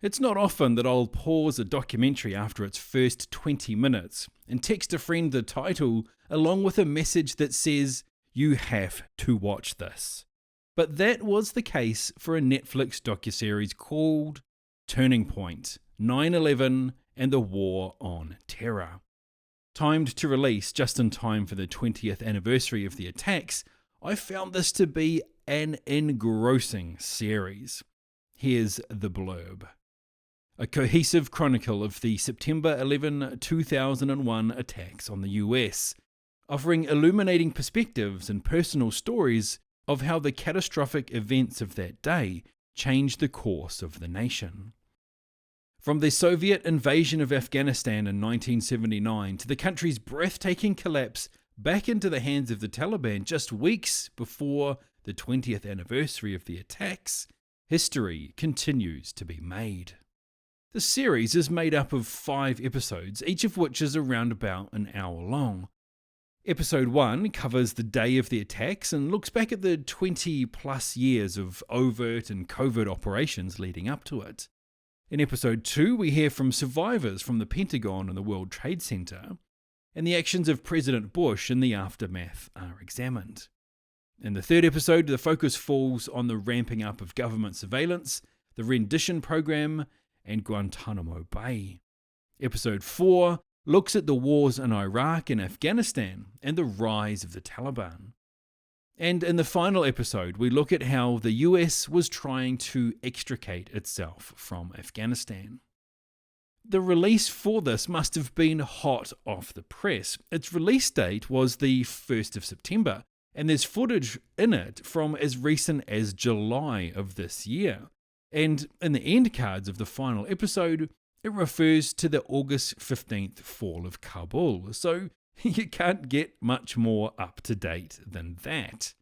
It's not often that I'll pause a documentary after its first 20 minutes and text a friend the title along with a message that says, "You have to watch this." But that was the case for a Netflix docuseries called Turning Point: 9/11 and the War on Terror. Timed to release just in time for the 20th anniversary of the attacks, I found this to be an engrossing series. Here's the blurb. A cohesive chronicle of the September 11, 2001 attacks on the US, offering illuminating perspectives and personal stories of how the catastrophic events of that day changed the course of the nation. From the Soviet invasion of Afghanistan in 1979 to the country's breathtaking collapse back into the hands of the Taliban just weeks before the 20th anniversary of the attacks, history continues to be made. The series is made up of 5 episodes, each of which is around about an hour long. Episode 1 covers the day of the attacks and looks back at the 20 plus years of overt and covert operations leading up to it. In episode 2, we hear from survivors from the Pentagon and the World Trade Center, and the actions of President Bush in the aftermath are examined. In the 3rd episode, the focus falls on the ramping up of government surveillance, the rendition program, and Guantanamo Bay. Episode 4 looks at the wars in Iraq and Afghanistan and the rise of the Taliban. And in the final episode, we look at how the US was trying to extricate itself from Afghanistan. The release for this must have been hot off the press. Its release date was the 1st of September, and there's footage in it from as recent as July of this year. And in the end cards of the final episode, it refers to the August 15th fall of Kabul, so you can't get much more up to date than that.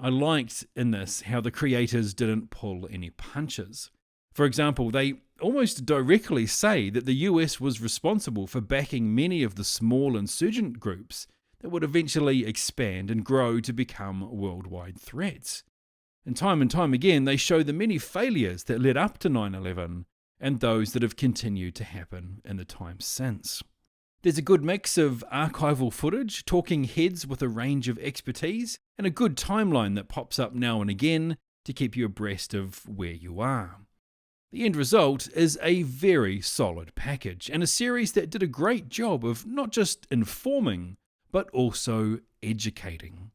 I liked in this how the creators didn't pull any punches. For example, they almost directly say that the US was responsible for backing many of the small insurgent groups that would eventually expand and grow to become worldwide threats. And time again, they show the many failures that led up to 9/11 and those that have continued to happen in the time since. There's a good mix of archival footage, talking heads with a range of expertise, and a good timeline that pops up now and again to keep you abreast of where you are. The end result is a very solid package, and a series that did a great job of not just informing, but also educating.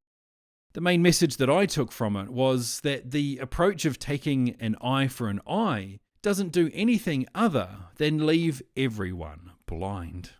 The main message that I took from it was that the approach of taking an eye for an eye doesn't do anything other than leave everyone blind.